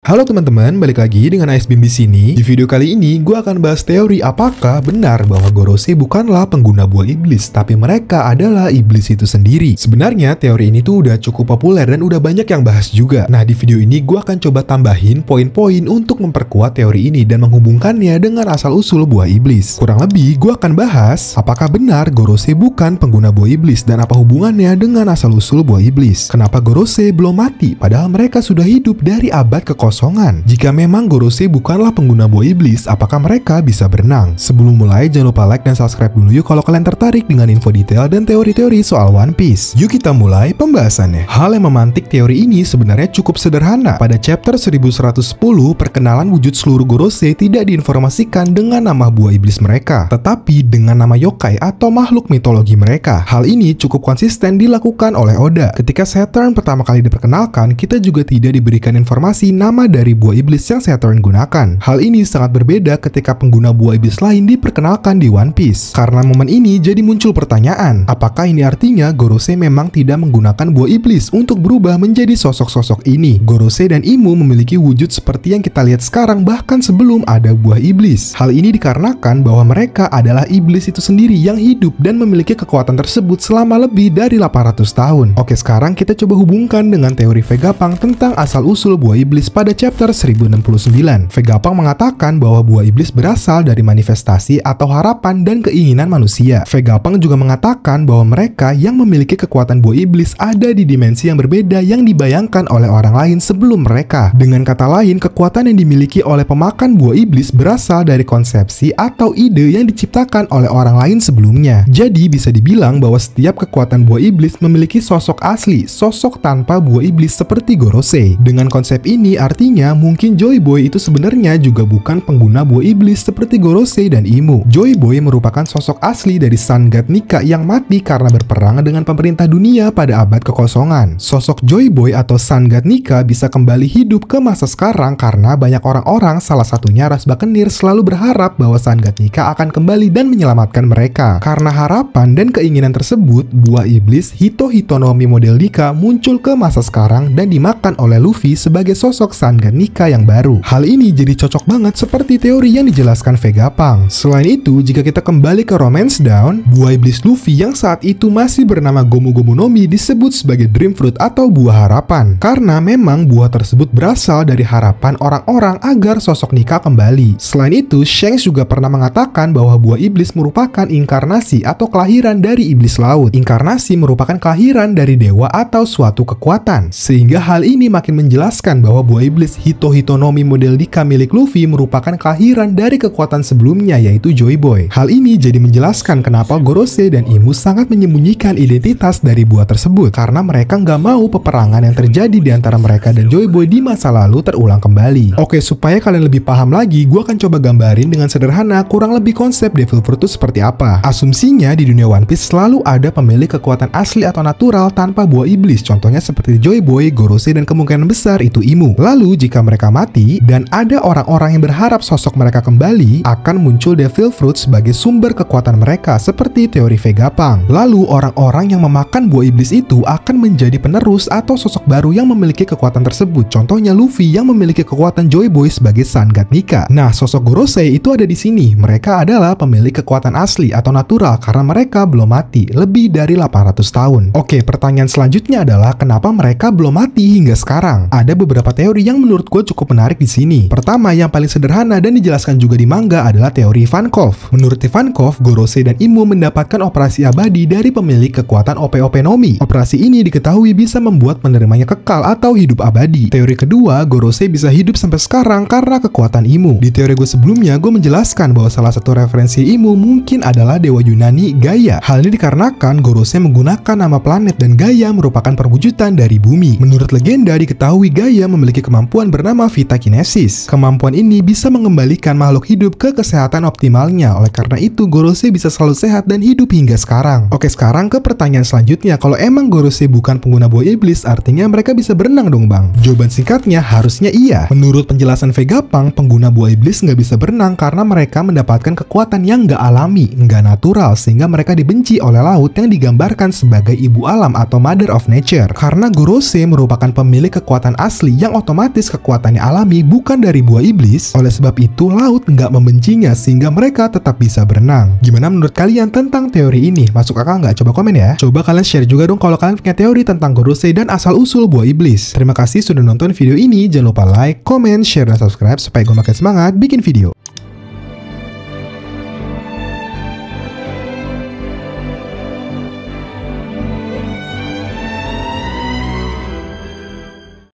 Halo teman-teman, balik lagi dengan AS BIM di sini. Di video kali ini, gue akan bahas teori apakah benar bahwa Gorosei bukanlah pengguna buah iblis, tapi mereka adalah iblis itu sendiri. Sebenarnya, teori ini tuh udah cukup populer dan udah banyak yang bahas juga. Nah, di video ini gue akan coba tambahin poin-poin untuk memperkuat teori ini dan menghubungkannya dengan asal-usul buah iblis. Kurang lebih, gue akan bahas apakah benar Gorosei bukan pengguna buah iblis dan apa hubungannya dengan asal-usul buah iblis. Kenapa Gorosei belum mati, padahal mereka sudah hidup dari abad ke-0. Jika memang Gorosei bukanlah pengguna buah iblis, apakah mereka bisa berenang? Sebelum mulai, jangan lupa like dan subscribe dulu yuk kalau kalian tertarik dengan info detail dan teori-teori soal One Piece. Yuk kita mulai pembahasannya. Hal yang memantik teori ini sebenarnya cukup sederhana. Pada chapter 1110, perkenalan wujud seluruh Gorosei tidak diinformasikan dengan nama buah iblis mereka, tetapi dengan nama yokai atau makhluk mitologi mereka. Hal ini cukup konsisten dilakukan oleh Oda. Ketika Saturn pertama kali diperkenalkan, kita juga tidak diberikan informasi nama dari buah iblis yang Saturn gunakan. Hal ini sangat berbeda ketika pengguna buah iblis lain diperkenalkan di One Piece. Karena momen ini jadi muncul pertanyaan, apakah ini artinya Gorosei memang tidak menggunakan buah iblis untuk berubah menjadi sosok-sosok ini? Gorosei dan Imu memiliki wujud seperti yang kita lihat sekarang bahkan sebelum ada buah iblis. Hal ini dikarenakan bahwa mereka adalah iblis itu sendiri yang hidup dan memiliki kekuatan tersebut selama lebih dari 800 tahun. Oke, sekarang kita coba hubungkan dengan teori Vegapunk tentang asal-usul buah iblis pada chapter 1069. Vegapunk mengatakan bahwa buah iblis berasal dari manifestasi atau harapan dan keinginan manusia. Vegapunk juga mengatakan bahwa mereka yang memiliki kekuatan buah iblis ada di dimensi yang berbeda yang dibayangkan oleh orang lain sebelum mereka. Dengan kata lain, kekuatan yang dimiliki oleh pemakan buah iblis berasal dari konsepsi atau ide yang diciptakan oleh orang lain sebelumnya. Jadi bisa dibilang bahwa setiap kekuatan buah iblis memiliki sosok asli, sosok tanpa buah iblis seperti Gorosei. Dengan konsep ini artinya mungkin Joy Boy itu sebenarnya juga bukan pengguna buah iblis seperti Gorosei dan Imu. Joy Boy merupakan sosok asli dari Sun God Nika yang mati karena berperang dengan pemerintah dunia pada abad kekosongan. Sosok Joy Boy atau Sun God Nika bisa kembali hidup ke masa sekarang karena banyak orang-orang, salah satunya Ras Bakenir, selalu berharap bahwa Sun God Nika akan kembali dan menyelamatkan mereka. Karena harapan dan keinginan tersebut, buah iblis Hito Hitonomi model Nika muncul ke masa sekarang dan dimakan oleh Luffy sebagai sosok Sun God Nika yang baru. Hal ini jadi cocok banget seperti teori yang dijelaskan Vegapunk. Selain itu, jika kita kembali ke Romance Dawn, buah iblis Luffy yang saat itu masih bernama Gomu Gomu no Mi disebut sebagai Dream Fruit atau buah harapan. Karena memang buah tersebut berasal dari harapan orang-orang agar sosok Nika kembali. Selain itu, Shanks juga pernah mengatakan bahwa buah iblis merupakan inkarnasi atau kelahiran dari iblis laut. Inkarnasi merupakan kelahiran dari dewa atau suatu kekuatan. Sehingga hal ini makin menjelaskan bahwa buah iblis Hito Hitonomi model Nika milik Luffy merupakan kelahiran dari kekuatan sebelumnya yaitu Joy Boy. Hal ini jadi menjelaskan kenapa Gorosei dan Imu sangat menyembunyikan identitas dari buah tersebut karena mereka nggak mau peperangan yang terjadi di antara mereka dan Joy Boy di masa lalu terulang kembali. Oke, supaya kalian lebih paham lagi, gue akan coba gambarin dengan sederhana kurang lebih konsep Devil Fruit itu seperti apa. Asumsinya di dunia One Piece selalu ada pemilik kekuatan asli atau natural tanpa buah iblis, contohnya seperti Joy Boy, Gorosei, dan kemungkinan besar itu Imu. Lalu jika mereka mati dan ada orang-orang yang berharap sosok mereka kembali, akan muncul Devil Fruit sebagai sumber kekuatan mereka seperti teori Vegapunk. Lalu orang-orang yang memakan buah iblis itu akan menjadi penerus atau sosok baru yang memiliki kekuatan tersebut. Contohnya Luffy yang memiliki kekuatan Joy Boy sebagai Sun God Nika. Nah, sosok Gorosei itu ada di sini. Mereka adalah pemilik kekuatan asli atau natural karena mereka belum mati lebih dari 800 tahun. Oke, pertanyaan selanjutnya adalah kenapa mereka belum mati hingga sekarang? Ada beberapa teori yang menurut gue cukup menarik di sini. Pertama, yang paling sederhana dan dijelaskan juga di manga adalah teori Ivankov. Menurut Ivankov, Gorosei dan Imu mendapatkan operasi abadi dari pemilik kekuatan OP-OP Nomi. Operasi ini diketahui bisa membuat penerimanya kekal atau hidup abadi. Teori kedua, Gorosei bisa hidup sampai sekarang karena kekuatan Imu. Di teori gue sebelumnya, gue menjelaskan bahwa salah satu referensi Imu mungkin adalah dewa Yunani Gaia. Hal ini dikarenakan Gorosei menggunakan nama planet dan Gaia merupakan perwujudan dari bumi. Menurut legenda, diketahui Gaia memiliki kemampuan bernama Vitakinesis. Kemampuan ini bisa mengembalikan makhluk hidup ke kesehatan optimalnya. Oleh karena itu, Gorosei bisa selalu sehat dan hidup hingga sekarang. Oke, sekarang ke pertanyaan selanjutnya. Kalau emang Gorosei bukan pengguna buah iblis, artinya mereka bisa berenang dong, Bang? Jawaban singkatnya harusnya iya. Menurut penjelasan Vegapunk, pengguna buah iblis nggak bisa berenang karena mereka mendapatkan kekuatan yang nggak alami, nggak natural, sehingga mereka dibenci oleh laut yang digambarkan sebagai ibu alam atau mother of nature. Karena Gorosei merupakan pemilik kekuatan asli yang otomatis otomatis kekuatannya alami bukan dari buah iblis. Oleh sebab itu laut nggak membencinya sehingga mereka tetap bisa berenang. Gimana menurut kalian tentang teori ini? Masuk akal nggak? Coba komen ya. Coba kalian share juga dong kalau kalian punya teori tentang Gorosei dan asal-usul buah iblis. Terima kasih sudah nonton video ini. Jangan lupa like, comment, share, dan subscribe supaya gue makin semangat bikin video.